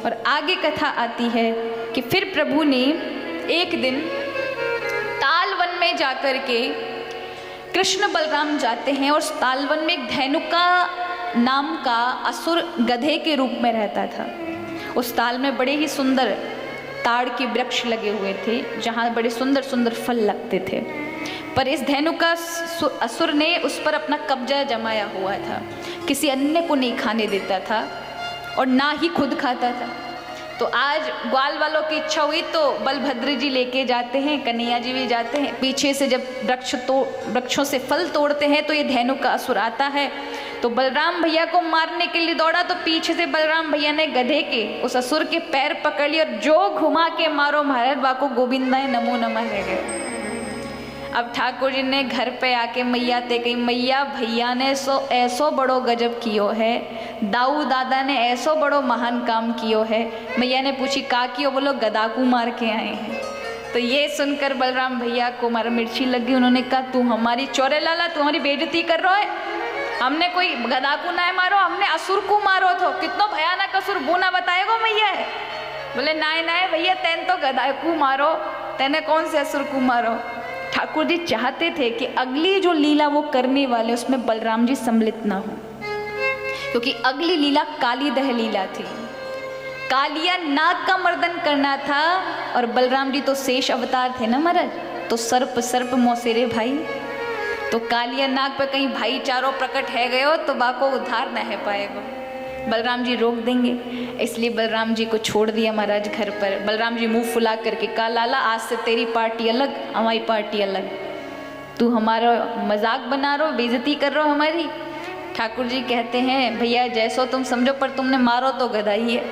और आगे कथा आती है कि फिर प्रभु ने एक दिन तालवन में जाकर के, कृष्ण बलराम जाते हैं और तालवन में एक धेनुका नाम का असुर गधे के रूप में रहता था। उस ताल में बड़े ही सुंदर ताड़ के वृक्ष लगे हुए थे जहाँ बड़े सुंदर सुंदर फल लगते थे, पर इस धेनुका असुर ने उस पर अपना कब्जा जमाया हुआ था। किसी अन्य को नहीं खाने देता था और ना ही खुद खाता था। तो आज ग्वाल वालों की इच्छा हुई तो बलभद्र जी लेके जाते हैं, कन्हैया जी भी जाते हैं। पीछे से जब वृक्षों से फल तोड़ते हैं तो ये धेनुका असुर आता है, तो बलराम भैया को मारने के लिए दौड़ा, तो पीछे से बलराम भैया ने गधे के उस असुर के पैर पकड़ लिए और जो घुमा के मारो महाराज बाको गोविंदाय नमो नमः रह गए। अब ठाकुर जी ने घर पे आके मैया ते कही, मैया भैया ने ऐसो बड़ो गजब कियो है, दाऊ दादा ने ऐसो बड़ो महान काम कियो है। मैया ने पूछी का कियो, बोलो गदा को मार के आए हैं। तो ये सुनकर बलराम भैया को मार मिर्ची लगी। उन्होंने कहा तू हमारी चोरे लाला, तू हमारी बेइज्जती कर रहा है, हमने कोई गदा को ना मारो, हमने असुर को मारो थो। कितना भयानक असुर बूना बताएगो मैया है। बोले नाय नाय भैया तैन तो गदा को मारो, तेने कौन से असुर को मारो। ठाकुर जी चाहते थे कि अगली जो लीला वो करने वाले उसमें बलराम जी सम्मिलित ना हो, क्योंकि अगली लीला काली दह लीला थी। कालिया नाग का मर्दन करना था और बलराम जी तो शेष अवतार थे ना महाराज, तो सर्प सर्प मौसेरे भाई, तो कालिया नाग पे कहीं भाईचारो प्रकट है गयो तो बाको उद्धार न है पाएगा। बलराम जी रोक देंगे, इसलिए बलराम जी को छोड़ दिया महाराज घर पर। बलराम जी मुंह फुला करके कहा लाला आज से तेरी पार्टी अलग, हमारी पार्टी अलग, तू हमारा मजाक बना रहो, बेइज्जती कर रहे हो हमारी। ठाकुर जी कहते हैं भैया जैसो तुम समझो, पर तुमने मारो तो गधा ही है।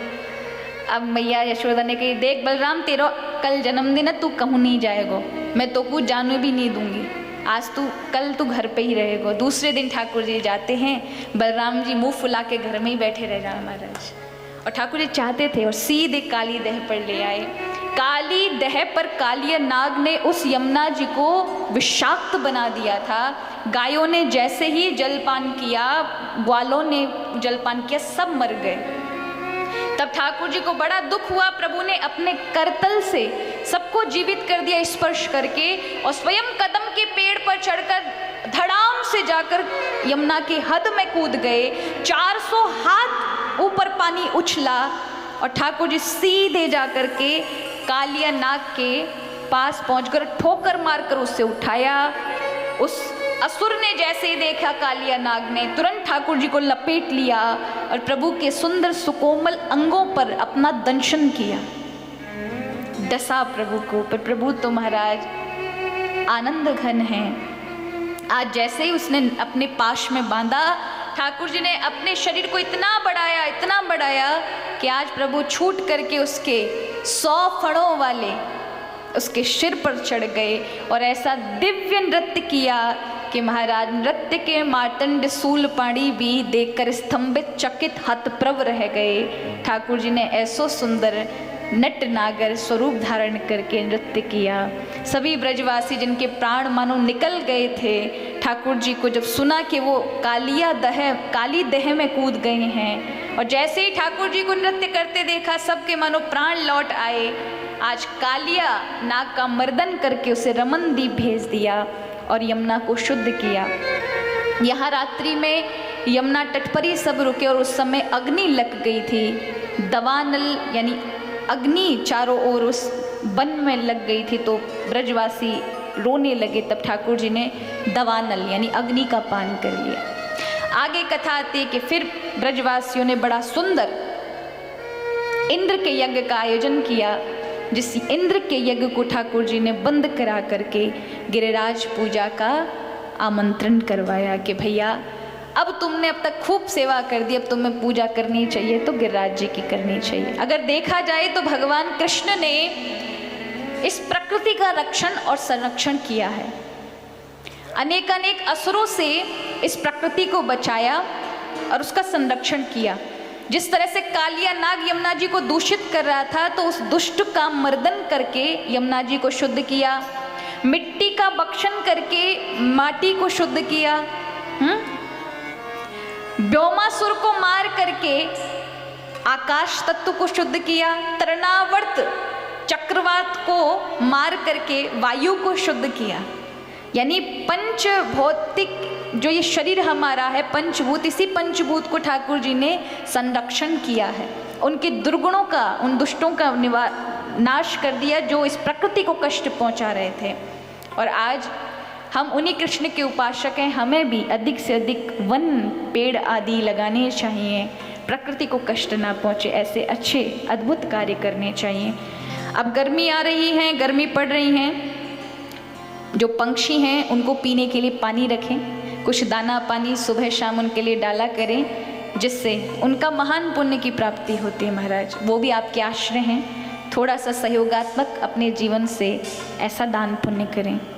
अब मैया यशोदा ने कही देख बलराम तेरा कल जन्मदिन है, तू कहूँ नहीं जाएगो, मैं तो कुछ जानू भी नहीं दूंगी, आज कल तू घर पे ही रहेगो। दूसरे दिन ठाकुर जी जाते हैं, बलराम जी मुंह फुला के घर में ही बैठे रह जाए महाराज। और ठाकुर जी चाहते थे और सीधे काली दह पर ले आए। काली दह पर कालिया नाग ने उस यमुना जी को विषाक्त बना दिया था। गायों ने जैसे ही जलपान किया, ग्वालों ने जलपान किया, सब मर गए। तब ठाकुर जी को बड़ा दुख हुआ। प्रभु ने अपने करतल से सबको जीवित कर दिया स्पर्श करके, और स्वयं कदम के पेड़ पर चढ़कर धड़ाम से जाकर यमुना के हद में कूद गए। 400 हाथ ऊपर पानी उछला और ठाकुर जी सीधे जाकर के कालिया नाग के पास पहुंचकर ठोकर मारकर उससे उठाया। उस असुर ने जैसे ही देखा कालिया नाग ने तुरंत ठाकुर जी को लपेट लिया और प्रभु के सुंदर सुकोमल अंगों पर अपना दंशन किया, डसा प्रभु को। पर प्रभु तो महाराज आनंद घन हैं। आज जैसे ही उसने अपने पाश में बांधा, ठाकुर जी ने अपने शरीर को इतना बढ़ाया कि आज प्रभु छूट करके उसके 100 फणों वाले उसके सिर पर चढ़ गए और ऐसा दिव्य नृत्य किया कि महाराज नृत्य के मार्तंड शूलपाणी भी देखकर स्तंभित चकित हतप्रभ रह गए। ठाकुर जी ने ऐसो सुंदर नट नागर स्वरूप धारण करके नृत्य किया। सभी ब्रजवासी जिनके प्राण मानो निकल गए थे, ठाकुर जी को जब सुना कि वो काली दह में कूद गए हैं, और जैसे ही ठाकुर जी को नृत्य करते देखा सबके मानो प्राण लौट आए। आज कालिया नाग का मर्दन करके उसे रमनदीप भेज दिया और यमुना को शुद्ध किया। यहाँ रात्रि में यमुना तट पर ही सब रुके और उस समय अग्नि लग गई थी। दवानल यानी अग्नि चारों ओर उस वन में लग गई थी, तो ब्रजवासी रोने लगे। तब ठाकुर जी ने दवानल यानी अग्नि का पान कर लिया। आगे कथा आती है कि फिर ब्रजवासियों ने बड़ा सुंदर इंद्र के यज्ञ का आयोजन किया, जिस इंद्र के यज्ञ को ठाकुर जी ने बंद करा करके गिरिराज पूजा का आमंत्रण करवाया कि भैया अब तुमने अब तक खूब सेवा कर दी, अब तुम्हें पूजा करनी चाहिए तो गिरिराज जी की करनी चाहिए। अगर देखा जाए तो भगवान कृष्ण ने इस प्रकृति का रक्षण और संरक्षण किया है। अनेक असुरों से इस प्रकृति को बचाया और उसका संरक्षण किया। जिस तरह से कालिया नाग यमुना जी को दूषित कर रहा था, तो उस दुष्ट का मर्दन करके यमुना जी को शुद्ध किया। मिट्टी का भक्षण करके माटी को शुद्ध किया। व्योमासुर को मार करके आकाश तत्व को शुद्ध किया, तरणावर्त चक्रवात को मार करके वायु को शुद्ध किया। यानी पंच भौतिक जो ये शरीर हमारा है, पंचभूत, इसी पंचभूत को ठाकुर जी ने संरक्षण किया है। उनके दुर्गुणों का, उन दुष्टों का नाश कर दिया जो इस प्रकृति को कष्ट पहुंचा रहे थे। और आज हम उन्हीं कृष्ण के उपासक हैं। हमें भी अधिक से अधिक वन पेड़ आदि लगाने चाहिए, प्रकृति को कष्ट ना पहुंचे, ऐसे अच्छे अद्भुत कार्य करने चाहिए। अब गर्मी आ रही है, गर्मी पड़ रही है, जो पंक्षी हैं उनको पीने के लिए पानी रखें, कुछ दाना पानी सुबह शाम उनके लिए डाला करें, जिससे उनका महान पुण्य की प्राप्ति होती है। महाराज वो भी आपके आश्रय हैं, थोड़ा सा सहयोगात्मक अपने जीवन से ऐसा दान पुण्य करें।